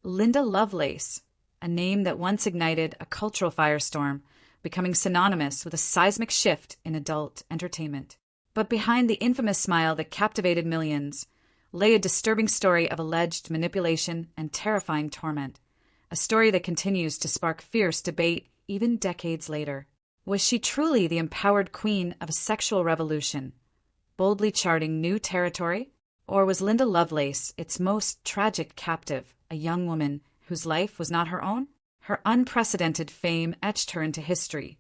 Linda Lovelace, a name that once ignited a cultural firestorm, becoming synonymous with a seismic shift in adult entertainment. But behind the infamous smile that captivated millions lay a disturbing story of alleged manipulation and terrifying torment, a story that continues to spark fierce debate even decades later. Was she truly the empowered queen of a sexual revolution, boldly charting new territory? Or was Linda Lovelace its most tragic captive, a young woman whose life was not her own? Her unprecedented fame etched her into history,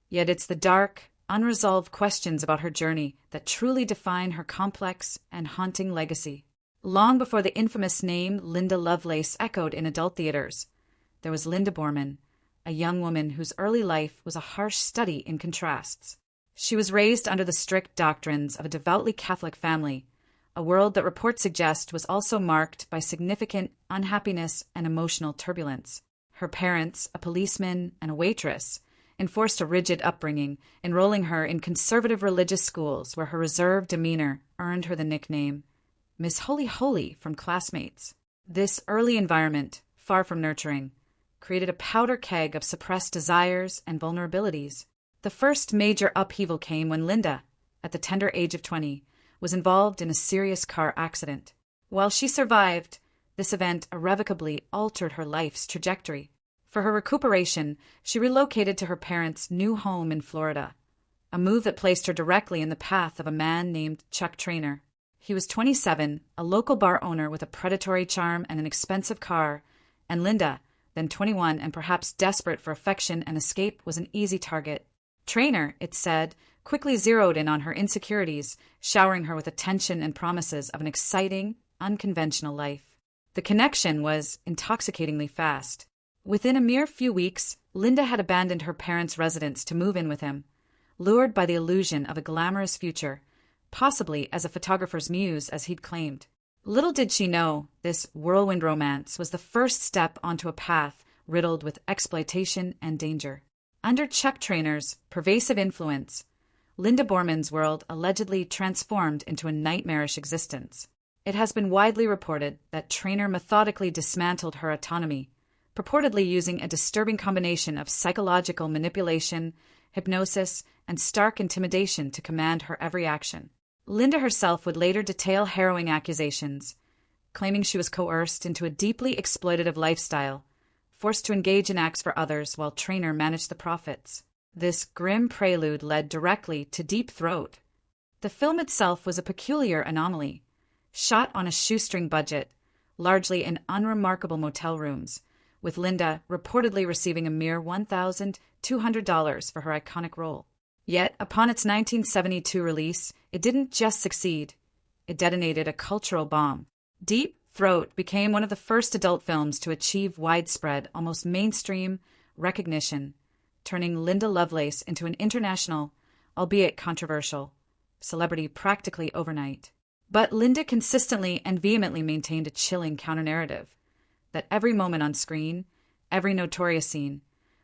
yet it's the dark, unresolved questions about her journey that truly define her complex and haunting legacy. Long before the infamous name Linda Lovelace echoed in adult theaters, there was Linda Boreman, a young woman whose early life was a harsh study in contrasts. She was raised under the strict doctrines of a devoutly Catholic family, a world that reports suggest was also marked by significant unhappiness and emotional turbulence. Her parents, a policeman and a waitress, enforced a rigid upbringing, enrolling her in conservative religious schools where her reserved demeanor earned her the nickname Miss Holy Holy from classmates. This early environment, far from nurturing, created a powder keg of suppressed desires and vulnerabilities. The first major upheaval came when Linda, at the tender age of 20, was involved in a serious car accident. While she survived, this event irrevocably altered her life's trajectory. For her recuperation, she relocated to her parents' new home in Florida, a move that placed her directly in the path of a man named Chuck Traynor. He was 27, a local bar owner with a predatory charm and an expensive car, and Linda, then 21 and perhaps desperate for affection and escape, was an easy target. Traynor, it said, quickly zeroed in on her insecurities, showering her with attention and promises of an exciting, unconventional life. The connection was intoxicatingly fast. Within a mere few weeks, Linda had abandoned her parents' residence to move in with him, lured by the illusion of a glamorous future, possibly as a photographer's muse, as he'd claimed. Little did she know, this whirlwind romance was the first step onto a path riddled with exploitation and danger. Under Chuck Traynor's pervasive influence, Linda Boreman's world allegedly transformed into a nightmarish existence. It has been widely reported that Traynor methodically dismantled her autonomy, purportedly using a disturbing combination of psychological manipulation, hypnosis, and stark intimidation to command her every action. Linda herself would later detail harrowing accusations, claiming she was coerced into a deeply exploitative lifestyle, forced to engage in acts for others while Traynor managed the profits. This grim prelude led directly to Deep Throat. The film itself was a peculiar anomaly, shot on a shoestring budget, largely in unremarkable motel rooms, with Linda reportedly receiving a mere $1,200 for her iconic role. Yet, upon its 1972 release, it didn't just succeed. It detonated a cultural bomb. Deep Throat became one of the first adult films to achieve widespread, almost mainstream, recognition, turning Linda Lovelace into an international, albeit controversial, celebrity practically overnight. But Linda consistently and vehemently maintained a chilling counter-narrative, that every moment on screen, every notorious scene,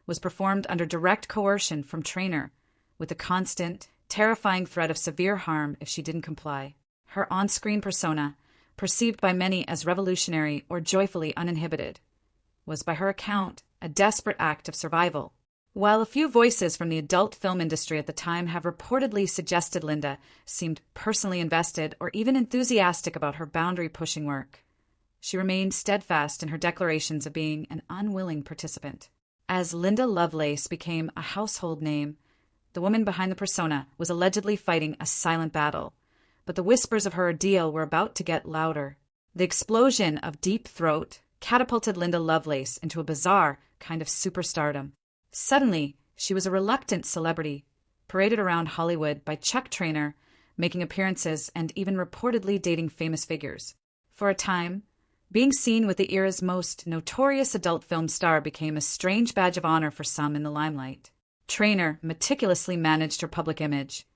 was performed under direct coercion from Traynor, with the constant, terrifying threat of severe harm if she didn't comply. Her on-screen persona, perceived by many as revolutionary or joyfully uninhibited, was by her account a desperate act of survival. While a few voices from the adult film industry at the time have reportedly suggested Linda seemed personally invested or even enthusiastic about her boundary-pushing work, she remained steadfast in her declarations of being an unwilling participant. As Linda Lovelace became a household name, the woman behind the persona was allegedly fighting a silent battle, but the whispers of her ordeal were about to get louder. The explosion of Deep Throat catapulted Linda Lovelace into a bizarre kind of superstardom. Suddenly, she was a reluctant celebrity, paraded around Hollywood by Chuck Traynor, making appearances and even reportedly dating famous figures. For a time, being seen with the era's most notorious adult film star became a strange badge of honor for some in the limelight. Traynor meticulously managed her public image,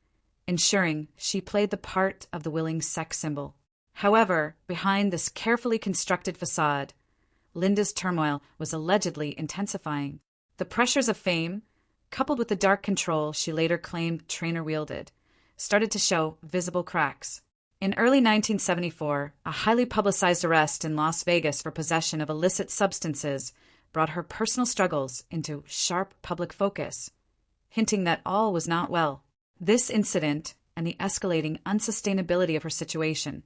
ensuring she played the part of the willing sex symbol. However, behind this carefully constructed facade, Linda's turmoil was allegedly intensifying. The pressures of fame, coupled with the dark control she later claimed Traynor wielded, started to show visible cracks. In early 1974, a highly publicized arrest in Las Vegas for possession of illicit substances brought her personal struggles into sharp public focus, hinting that all was not well. This incident and the escalating unsustainability of her situation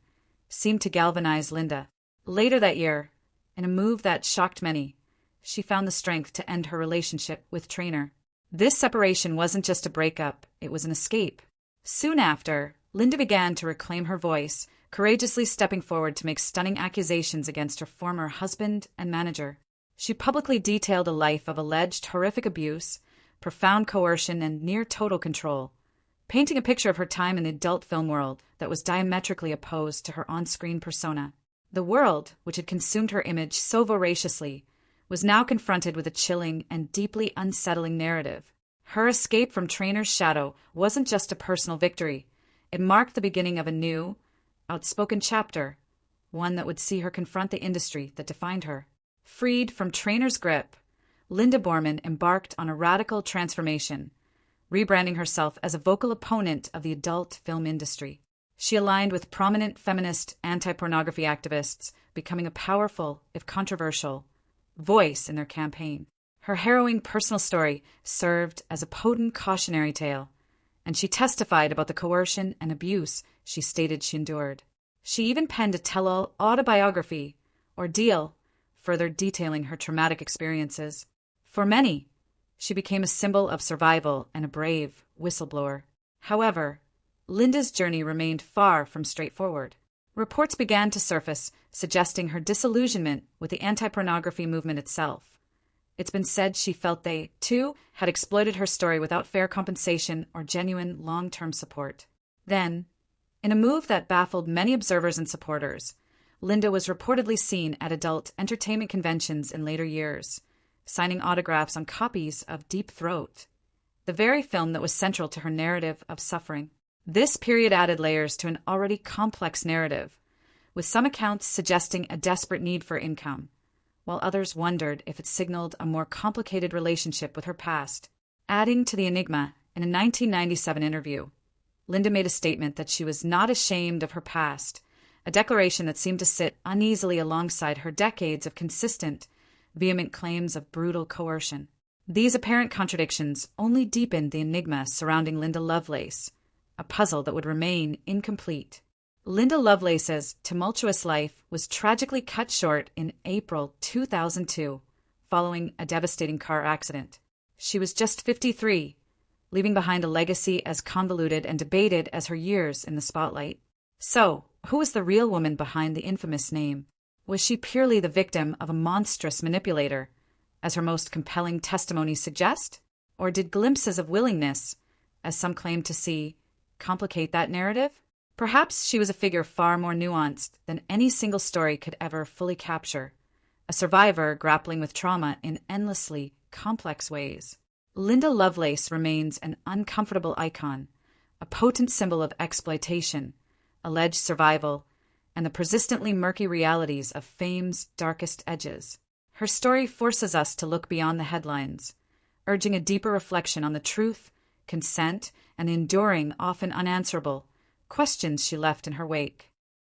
seemed to galvanize Linda. Later that year, in a move that shocked many, she found the strength to end her relationship with Traynor. This separation wasn't just a breakup, it was an escape. Soon after, Linda began to reclaim her voice, courageously stepping forward to make stunning accusations against her former husband and manager. She publicly detailed a life of alleged horrific abuse, profound coercion, and near total control, painting a picture of her time in the adult film world that was diametrically opposed to her on-screen persona. The world, which had consumed her image so voraciously, was now confronted with a chilling and deeply unsettling narrative. Her escape from Traynor's shadow wasn't just a personal victory. It marked the beginning of a new, outspoken chapter, one that would see her confront the industry that defined her. Freed from Traynor's grip, Linda Boreman embarked on a radical transformation, rebranding herself as a vocal opponent of the adult film industry. She aligned with prominent feminist anti-pornography activists, becoming a powerful, if controversial, voice in their campaign. Her harrowing personal story served as a potent cautionary tale, and she testified about the coercion and abuse she stated she endured. She even penned a tell-all autobiography, Ordeal, further detailing her traumatic experiences. For many, she became a symbol of survival and a brave whistleblower. However, Linda's journey remained far from straightforward. Reports began to surface, suggesting her disillusionment with the anti-pornography movement itself. It's been said she felt they, too, had exploited her story without fair compensation or genuine long-term support. Then, in a move that baffled many observers and supporters, Linda was reportedly seen at adult entertainment conventions in later years, signing autographs on copies of Deep Throat, the very film that was central to her narrative of suffering. This period added layers to an already complex narrative, with some accounts suggesting a desperate need for income, while others wondered if it signaled a more complicated relationship with her past. Adding to the enigma, in a 1997 interview, Linda made a statement that she was not ashamed of her past, a declaration that seemed to sit uneasily alongside her decades of consistent, vehement claims of brutal coercion. These apparent contradictions only deepened the enigma surrounding Linda Lovelace, a puzzle that would remain incomplete. Linda Lovelace's tumultuous life was tragically cut short in April 2002, following a devastating car accident. She was just 53, leaving behind a legacy as convoluted and debated as her years in the spotlight. So, who was the real woman behind the infamous name? Was she purely the victim of a monstrous manipulator, as her most compelling testimonies suggest? Or did glimpses of willingness, as some claim to see, complicate that narrative? Perhaps she was a figure far more nuanced than any single story could ever fully capture, a survivor grappling with trauma in endlessly complex ways. Linda Lovelace remains an uncomfortable icon, a potent symbol of exploitation, alleged survival, and the persistently murky realities of fame's darkest edges. Her story forces us to look beyond the headlines, urging a deeper reflection on the truth, consent, and the enduring, often unanswerable, questions she left in her wake.